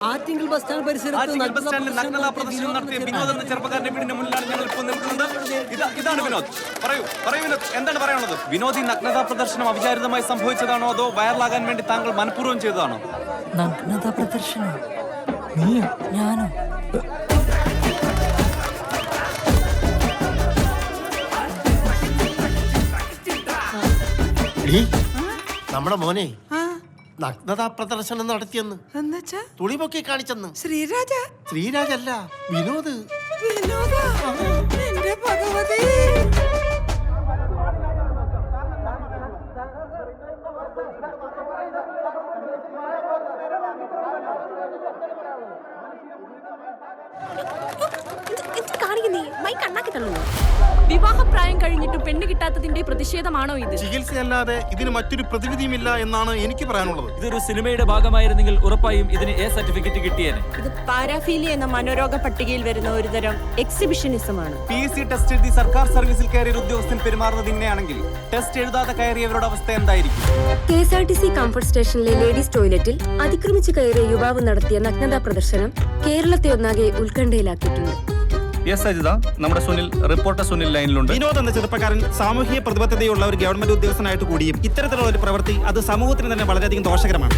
Attingal bus stand പരിസരത്ത് നഗ്നതാ പ്രദർശനം നടത്തിയ വിനോദ് എന്ന ചെറുപ്പക്കാരന്റെ വീടിന്റെ മുന്നിലാണ് ഞങ്ങൾ ഇപ്പോൾ നിൽക്കുന്നത്. ഇതാണ് വിനോദ്. പറയൂ വിനോദ്, എന്താണ് പറയാനുള്ളത്? വിനോദ്, ഈ നഗ്നതാ പ്രദർശനം അവിചാരിതമായി സംഭവിച്ചതാണോ അതോ വൈറലാകാൻ വേണ്ടി താങ്കൾ മനഃപൂർവ്വം ചെയ്തതാണോ? നഗ്നതാ പ്രദർശനം നീയോ ഞാനോ? നമ്മുടെ മോനെ നഗ്നതാ പ്രദർശനം നടത്തിയെന്ന് തുണി പൊക്കി കാണിച്ചെന്ന്. ശ്രീരാജല്ല, വിനോദ്. വിവാഹപ്രായം കഴിഞ്ഞിട്ട് പെണ്ണ് കിട്ടാത്തതിന്റെ പ്രതിഷേധമാണോ ഇത്? ചികിത്സയല്ലാതെ ഇതിന് മറ്റൊരു പ്രതിവിധിയുമില്ല എന്നാണ് എനിക്ക് പറയാനുള്ളത്. ഇതൊരു സിനിമയുടെ ഭാഗമായിരുന്നെങ്കിൽ ഉറപ്പായും ഇതിന് എ സർട്ടിഫിക്കറ്റ് കിട്ടിയേനെ. ഇത് പാരാഫീലിയ എന്ന മനോരോഗ പട്ടികയിൽ വരുന്ന ഒരുതരം എക്സിബിഷനിസമാണ്. PSC ടെസ്റ്റ് എഴുതി സർക്കാർ സർവീസിൽ കയറിയ ഉദ്യോഗസ്ഥൻ പെരുമാറുന്നത് ഇങ്ങനെയാണെങ്കിൽ ടെസ്റ്റ് എഴുതാതെ കയറിയവരുടെ അവസ്ഥ എന്തായിരിക്കും? KSRTC കംഫർട്ട് സ്റ്റേഷനിലെ ലേഡീസ് ടോയ്ലറ്റിൽ അതിക്രമിച്ച് കയറിയ യുവാവ് നടത്തിയ നഗ്നതാ പ്രദർശനം കേരളത്തെ ഒന്നാകെ ഉത്കണ്ഠയിലാക്കിയിട്ടുണ്ട്. യെസ് അജിത, നമ്മുടെ സുനിൽ, റിപ്പോർട്ടർ സുനിൽ ലൈനിലുണ്ട്. വിനോദ് എന്ന ചെറുപ്പക്കാരൻ സാമൂഹിക പ്രതിബദ്ധതയുള്ള ഒരു ഗവൺമെന്റ് ഉദ്യോഗസ്ഥനായിട്ട് കൂടിയും ഇത്തരത്തിലുള്ള ഒരു പ്രവൃത്തി അത് സമൂഹത്തിന് തന്നെ വളരെയധികം ദോഷകരമാണ്.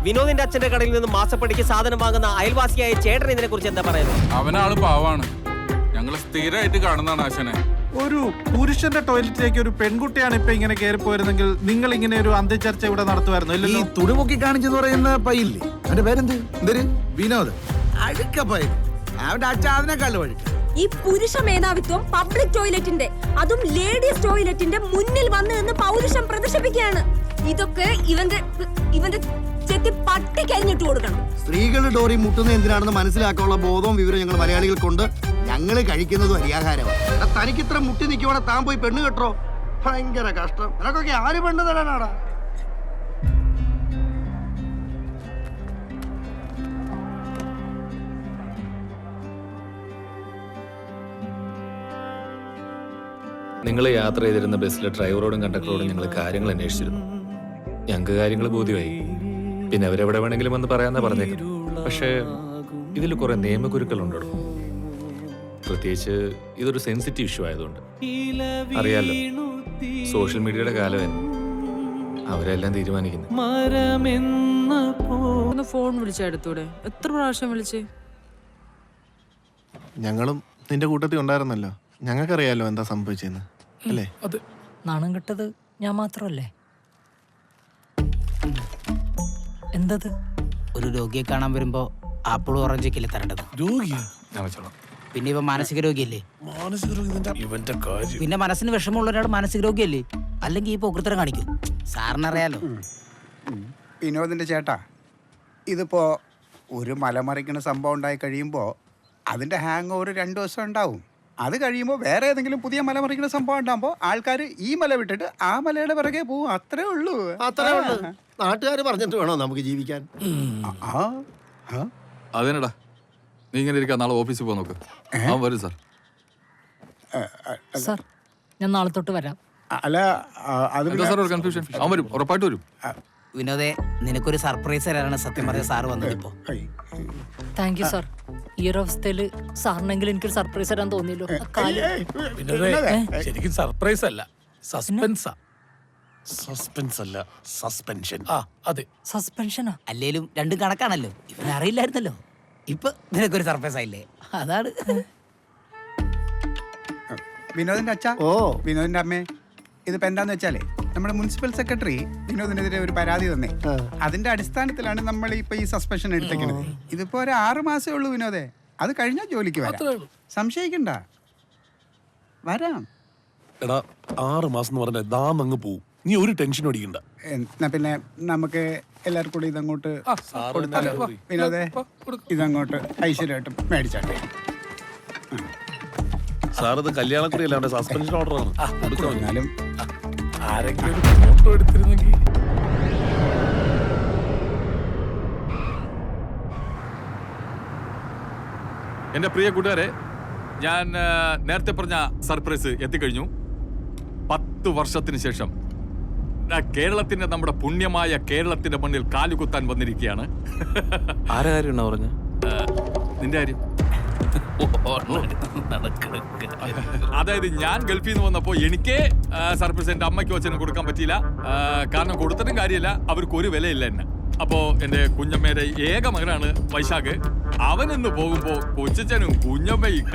വിനോദിന്റെ അച്ഛന്റെ കടയിൽ നിന്ന് മാസപ്പടിക്ക് സാധനം വാങ്ങുന്ന അയൽവാസിയായ ചേട്ടൻ ഇതിനെ കുറിച്ച് എന്താ പറയുന്നത്? അവനാള് പാവാണ്, ഞങ്ങൾ സ്ഥിരമായിട്ട് കാണുന്നതാണ് ആശാനെ. ഒരു പുരുഷന്റെ ടോയ്ലറ്റിലേക്ക് ഒരു പെൺകുട്ടിയാണ് ഇപ്പൊ ഇങ്ങനെ കയറി പോയിരുന്നെങ്കിൽ നിങ്ങൾ ഇങ്ങനെ ഒരു അന്ത്യചർച്ച ഇവിടെ നടത്തുമായിരുന്നു. ഈ തുണിമുക്കി കാണിച്ചെന്ന് പറയുന്ന പയ്യില്ലേ, അവന്റെ പേരെന്ത്? എന്തൊരു വിനോദ്, അഴുക്ക പയ്യൻ. അവന്റെ അച്ഛാവിനെക്കാളും അഴുക്ക. ഈ പുരുഷ മേധാവിത്വം പബ്ലിക് ടോയ്ലറ്റിന്റെ, അതും ലേഡീസ് ടോയ്ലറ്റിന്റെ മുന്നിൽ വന്ന് നിന്ന് പൗരുഷം പ്രദർശിപ്പിക്കുകയാണ്. ഇതൊക്കെ ഇവന്റെ ചെത്തി പട്ടി കഴിഞ്ഞിട്ട് കൊടുക്കണം. സ്ത്രീകളുടെ ഡോറി മുട്ടുന്ന എന്തിനാണെന്ന് മനസ്സിലാക്കാനുള്ള ബോധവും വിവരവും ഞങ്ങൾ മലയാളികൾക്കുണ്ട്. ഞങ്ങള് കഴിക്കുന്നതും അരിയാഹാരമാണ്. തനിക്കിത്ര മുട്ടി നിൽക്കുവാണെ താൻ പോയി പെണ്ണ് കെട്ടോ. ഭയങ്കര കഷ്ടം. നിനക്കൊക്കെ ആര് പെണ്ണ് തരാനാടാ? നിങ്ങൾ യാത്ര ചെയ്തിരുന്ന ബസ്സിലെ ഡ്രൈവറോടും കണ്ടക്ടറോടും ഞങ്ങൾ കാര്യങ്ങൾ അന്വേഷിച്ചിരുന്നു. ഞങ്ങൾക്ക് കാര്യങ്ങൾ ബോധ്യമായി. പിന്നെ അവരെവിടെ വേണമെങ്കിലും വന്ന് പറയാന്നാ പറഞ്ഞേക്കും. പക്ഷേ ഇതിൽ കുറെ നിയമകുരുക്കളുണ്ടോ. പ്രത്യേകിച്ച് ഇതൊരു സെൻസിറ്റീവ് ഇഷ്യൂ ആയതുകൊണ്ട്. അറിയാലോ, സോഷ്യൽ മീഡിയയുടെ കാലം അവരെല്ലാം തീരുമാനിക്കുന്നു. ഫോൺ വിളിച്ചെടുത്തൂടെ? എത്ര പ്രാവശ്യം വിളിച്ച്? ഞങ്ങളും നിന്റെ കൂട്ടത്തിൽ ഉണ്ടായിരുന്നല്ലോ, ഞങ്ങൾക്കറിയാലോ എന്താ സംഭവിച്ചെന്ന് അല്ലേ? നാണം കെട്ടത് ഞാൻ മാത്രമല്ലേ? എന്തത്? ഒരു രോഗിയെ കാണാൻ വരുമ്പോ ആപ്പിൾ ഓറഞ്ച് കിലി തരേണ്ടത്. പിന്നെ ഇവ മാനസിക രോഗിയല്ലേ? പിന്നെ മനസ്സിന് വിഷമമുള്ള ഒരാൾ മാനസിക രോഗിയല്ലേ? അല്ലെങ്കിൽ ഈ പോക്കൃത്തരം കാണിക്കും. സാറിനറിയാലോ. വിനോദിന്റെ ചേട്ടാ, ഇതിപ്പോ ഒരു മലമറിക്കുന്ന സംഭവം ഉണ്ടായി കഴിയുമ്പോ അതിന്റെ ഹാങ് ഓവർ 2 ദിവസം ഉണ്ടാവും. അത് കഴിയുമ്പോൾ വേറെ ഏതെങ്കിലും പുതിയ മലമറിക്കുന്ന സംഭവം ഉണ്ടാകുമ്പോൾ ആൾക്കാർ ഈ മല വിട്ടിട്ട് ആ മലയുടെ പിറകെ പോവും. അത്രേ ഉള്ളൂ. നാട്ടുകാർ പറഞ്ഞിട്ട് വേണോ നമുക്ക് ജീവിക്കാൻ? അതിനടാ നീ ഇങ്ങനെ ഇരിക്കാൻ, നാളെ ഓഫീസിൽ പോകാൻ നോക്ക്. വരും സാർ. സാർ, ഞാൻ നാളെ തൊട്ട് വരാം. അല്ല, സാർ ഒരു കൺഫ്യൂഷൻ. അവൻ വരും, ഉറപ്പായിട്ട് വരും. വിനോദേ, നിനക്കൊരു സർപ്രൈസ് തരാനാണ് സത്യം പറഞ്ഞ സാറ് വന്നത്. ഇപ്പോ താങ്ക് യു സാർ. ഈ ഒരു അവസ്ഥയിൽ സാറിനെങ്കിലും എനിക്കൊരു സർപ്രൈസ് തരാൻ തോന്നിയല്ലോ. ശരിക്കും സർപ്രൈസ് അല്ല, സസ്പെൻസാ. സസ്പെൻസ് അല്ല, സസ്പെൻഷൻ. അതെ, സസ്പെൻഷനാ. അല്ലേലും രണ്ടും കണക്കാണല്ലോ. ഇവനറിയില്ലായിരുന്നല്ലോ. ഇപ്പൊ നിനക്കൊരു സർപ്രൈസ് ആയില്ലേ? അതാണ്. വിനോദിന്റെ അച്ഛാ, വിനോദിന്റെ അമ്മേ, ഇതിപ്പോ എന്താന്ന് വെച്ചാലേ, നമ്മുടെ മുനിസിപ്പൽ സെക്രട്ടറി വിനോദിനെതിരെ ഒരു പരാതി തന്നെ. അതിന്റെ അടിസ്ഥാനത്തിലാണ് നമ്മൾ ഇപ്പൊ ഈ സസ്പെൻഷൻ എടുത്തേക്കുന്നത്. ഇതിപ്പോ ഒരു 6 മാസമേ ഉള്ളൂ വിനോദേ. അത് കഴിഞ്ഞാൽ ജോലിക്ക് വരാം, സംശയിക്കണ്ട. വരാം. എടാ, 6 മാസം എന്ന് പറഞ്ഞാൽ ദാം അങ്ങ് പോവും. നീ ഒരു ടെൻഷൻ അടിക്കണ്ട. എന്നാ പിന്നെ നമുക്ക് എല്ലാവർക്കും കൂടി ഇതങ്ങോട്ട് കൊടുത്താലോ? വിനോദേ, ഇതങ്ങോട്ട് ഐശ്വര്യമായിട്ടും മേടിച്ചാട്ടെ. സാർ, ഇത് കല്യാണക്കുറി അല്ല, സസ്പെൻഷൻ ഓർഡറാണ്. എന്നാലും ആരെങ്കിലും ഫോട്ടോ എടുത്തിരുന്നെങ്കിൽ. എന്റെ പ്രിയ കൂട്ടുകാരെ, ഞാൻ നേരത്തെ പറഞ്ഞ സർപ്രൈസ് എത്തിക്കഴിഞ്ഞു. 10 വർഷത്തിന് ശേഷം കേരളത്തിന്റെ, നമ്മുടെ പുണ്യമായ കേരളത്തിന്റെ മണ്ണിൽ കാലുകുത്താൻ വന്നിരിക്കുകയാണ്. ആരെ കാര്യമാണോ പറഞ്ഞ? നിന്റെ കാര്യം. അതായത് ഞാൻ ഗൾഫിൽ നിന്ന് വന്നപ്പോ എനിക്ക് സർപ്രൈസ് എന്റെ അമ്മയ്ക്കും അച്ഛനും കൊടുക്കാൻ പറ്റിയില്ല. കാരണം കൊടുത്തിട്ടും കാര്യമില്ല, അവർക്ക് ഒരു വിലയില്ല എന്നെ. അപ്പോ എന്റെ കുഞ്ഞമ്മയുടെ ഏക മകനാണ് വൈശാഖ്. അവൻ ഇന്ന് പോകുമ്പോ കൊച്ചനും കുഞ്ഞമ്മയും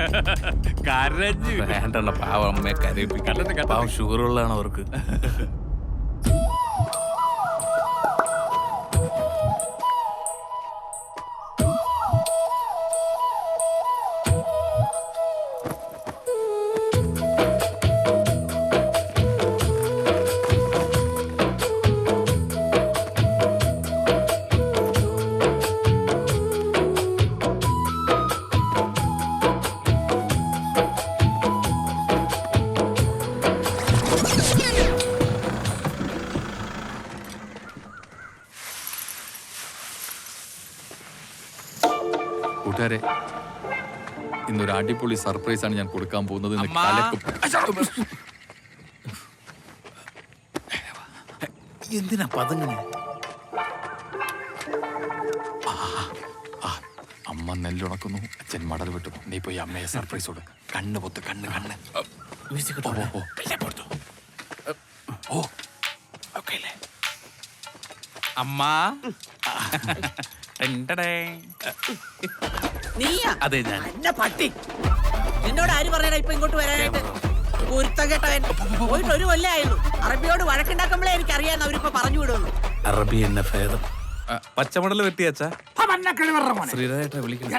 കരഞ്ഞ് പാവമ്മയെ കരയിപ്പിക്കാൻ ഷുഗറുള്ളതാണ് അവർക്ക്. കൂട്ടുകാരെ, ഇന്നൊരു അടിപൊളി സർപ്രൈസ് ആണ് ഞാൻ കൊടുക്കാൻ പോകുന്നത്. എന്തിനാ പതങ്ങനെ? അമ്മ നെല്ലുണക്കുന്നു, അച്ഛൻ മടൽ വിട്ടു. നീ പോയി അമ്മയെ സർപ്രൈസ് കൊടു. കണ്ണ് പൊത്ത്, കണ്ണ് കണ്ണ്. അമ്മ നീയാ? അതെ, ഞാൻ. എന്നെ പട്ടി, നിന്നോട് ആര് പറയണ ഇപ്പൊ ഇങ്ങോട്ട് വരാനായിട്ട്? കുരുത്തം കേട്ടവൻ. പോയിട്ട് ഒരു കൊല്ലായുള്ളൂ. അറബിയോട് വഴക്കുണ്ടാക്കുമ്പോഴേ എനിക്ക് അറിയാൻ അവരിപ്പോ പറഞ്ഞു വിടുള്ളൂ. അറബി എന്നെ ഭേദം. പച്ചമടൽ വെട്ടിയച്ചാ ശ്രീരാജേട്ടാ വിളിക്കണം.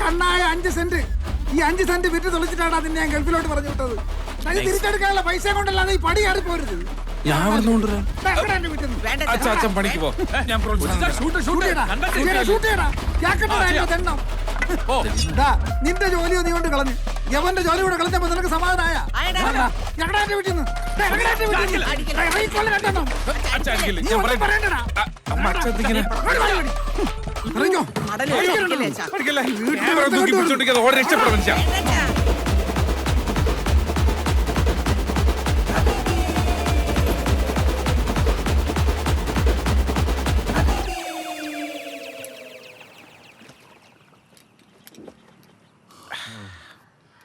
കണ്ണായ 5 സെന്റ്. ഈ 5 സെന്റ് വിറ്റ് തൊളിച്ചിട്ടാണ് അതിന് ഞാൻ ഗൾഫിലോട്ട് പറഞ്ഞു വിട്ടത്. തിരിച്ചെടുക്കാനുള്ള പൈസ കൊണ്ടല്ലാതെ ഈ പടി ആടി പോരുത്. ഞാൻ അവിടെ നിന്ന് കൊണ്ടുവരാം. അച്ഛൻ പണിക്ക് പോ. ഞാൻ നിന്റെ ജോലി നീ കൊണ്ട് കളഞ്ഞു. യവന്റെ ജോലി കൂടെ കളഞ്ഞപ്പോ നിനക്ക് സമാധാനായ? ഞങ്ങളുടെ വീട്ടിൽ നിന്ന്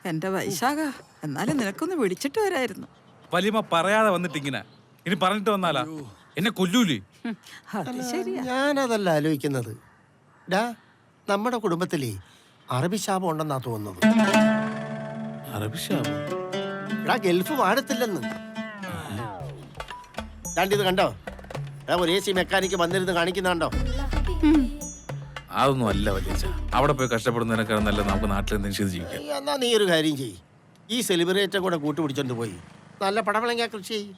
എന്റെ വൈശാഖ, എന്നാലും നിനക്കൊന്ന് വിളിച്ചിട്ട് വരായിരുന്നു. വലിയമ്മ പറയാതെ വന്നിട്ടിങ്ങനെ ഇനി പറഞ്ഞിട്ട് വന്നാലാ എന്നെ കൊല്ലൂലേ? അത് ശരിയാ. ഞാനതല്ല ആലോചിക്കുന്നത്. ഡാ, നമ്മുടെ കുടുംബത്തിലെ അറബി ശാപം ഉണ്ടെന്നാ തോന്നുന്നത്. അറബി ശാപം? ഡാ, ഗൾഫ് വാഴത്തില്ലെന്ന്. ഇത് കണ്ടോ? ഒരു AC മെക്കാനിക്ക് വന്നിരുന്ന് കാണിക്കുന്നുണ്ടോ? അതൊന്നും അല്ല വലിയ. അവിടെ പോയി കഷ്ടപ്പെടുന്നതിനേക്കാൾ നല്ല നമുക്ക് നാട്ടിൽ എന്തെങ്കിലും ചെയ്ത് ജീവിക്കാം. എന്നാ നീ ഒരു കാര്യം ചെയ്യ്. ഈ സെലിബ്രേറ്റർ കൂടെ കൂട്ടുപിടിച്ചോണ്ട് പോയി നല്ല പടവളങ്ങ കൃഷി ചെയ്യ്.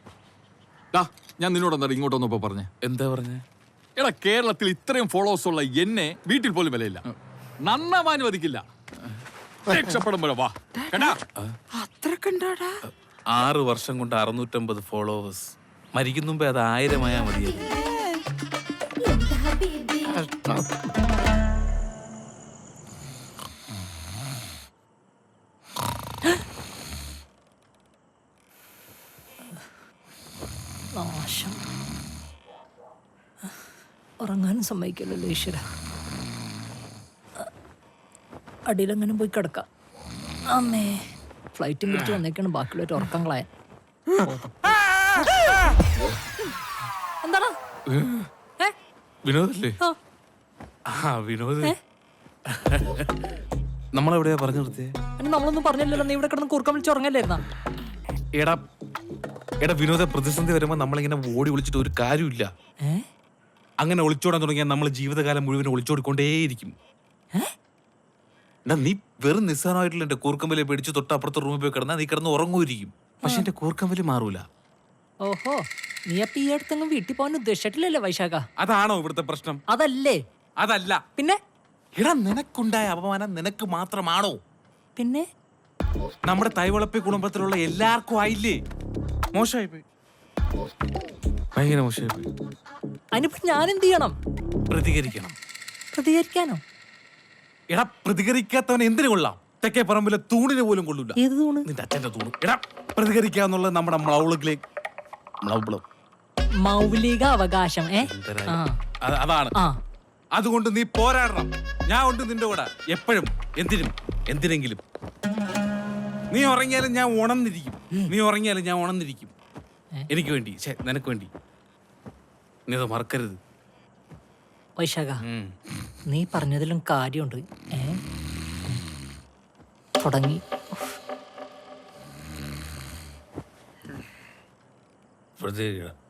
ഞാൻ നിന്നോട് ഇങ്ങോട്ടൊന്നും ഇപ്പൊ പറഞ്ഞേ. എന്താ പറഞ്ഞേ? എടാ, കേരളത്തിൽ ഇത്രയും ഫോളോവേഴ്സ് ഉള്ള എന്നെ വീട്ടിൽ പോലും വിലയില്ല. നന്നാവാൻ അനുവദിക്കില്ല. രക്ഷപ്പെടുമ്പോഴോ വാ. അത്രക്കുണ്ടാടാ? 6 വർഷം കൊണ്ട് 650 ഫോളോവേഴ്സ്. മരിക്കും മുമ്പേ അത് 1000 ആയാൽ മതിയായിരുന്നു. നാശം. ഉറങ്ങാനും സമ്മതിക്കില്ലല്ലോ ഈശ്വര. അടിയിലെങ്ങനെ പോയി കിടക്കാം. അമ്മേ, ഫ്ലൈറ്റും പിടിച്ച് വന്നേക്കാണ് ബാക്കിയുള്ളവർ ഉറക്കം കളയാൻ. എന്താടാ? വിനോദല്ലേ? വിനോദ്, നമ്മളെവിടെയാ പറഞ്ഞു നിർത്തിയേ? നമ്മളൊന്നും പറഞ്ഞില്ലല്ലോ. നീ ഇവിടെ കിടന്ന് കൂർക്കം വിളിച്ച് ഉറങ്ങല്ലായിരുന്നാ? എടാ വിനോദ, പ്രതിസന്ധി വരുമ്പോ നമ്മളിങ്ങനെ ഓടി ഒളിച്ചിട്ട് ഒരു കാര്യമില്ല. അങ്ങനെ ഒളിച്ചോടാൻ തുടങ്ങിയാൽ നമ്മൾ ജീവിതകാലം മുഴുവൻ ഒളിച്ചോടിക്കൊണ്ടേയിരിക്കും. നീ വെറും നിസ്സാരമായിട്ടുള്ള എന്റെ കൂർക്കമ്പലി പിടിച്ച് തൊട്ടപ്പുറത്തെ റൂമിൽ പോയി കിടന്നാൽ നീ കിടന്ന് ഉറങ്ങുമായിരിക്കും. പക്ഷെ എന്റെ കൂർക്കമ്പലി മാറൂല. ഓഹോ, നീ അപ്പൊ ഈ അടുത്തെങ്ങും വീട്ടിൽ പോകാൻ ഉദ്ദേശിച്ചിട്ടില്ലല്ലേ വൈശാഖ? അതാണോ ഇവിടുത്തെ പ്രശ്നം? അതല്ലേ? അതല്ല. പിന്നെ? എടാ, നിനക്കുണ്ടായ അപമാനം നിനക്ക് മാത്രമാണോ? പിന്നെ നമ്മുടെ തൈവളപ്പി കുടുംബത്തിലുള്ള എല്ലാവർക്കും ആയില്ലേ? മോശമായി പോയി, ഭയങ്കര മോശമായി പോയി. അതിനിപ്പോ ഞാൻ എന്ത് ചെയ്യണം? പ്രതികരിക്കണം. പ്രതികരിക്കാനോ? എടാ പ്രതികരിക്കാത്തവൻ എന്തിനു കൊള്ളാം? തെക്കേ പറമ്പിലെ തൂണിന് പോലും കൊള്ളൂല. ഏത് തൂണ്? നിന്റെ അച്ഛന്റെ തൂണ്. എടാ പ്രതികരിക്കാന്നുള്ളത് നമ്മുടെ മൗലിക അവകാശം. അതാണ്. അതുകൊണ്ട് നീ പോരാടണം. ഞാൻ ഉണ്ട് നിന്റെ കൂടെ എപ്പോഴും, എന്തിനെങ്കിലും. നീ ഉറങ്ങിയാലും ഞാൻ ഉണർന്നിരിക്കും. എനിക്ക് വേണ്ടി, നിനക്ക് വേണ്ടി. നീ അത് മറക്കരുത്. വൈശാഖ, നീ പറഞ്ഞതിലും കാര്യമുണ്ട്. തുടങ്ങി. പ്രതികരിക്കണം.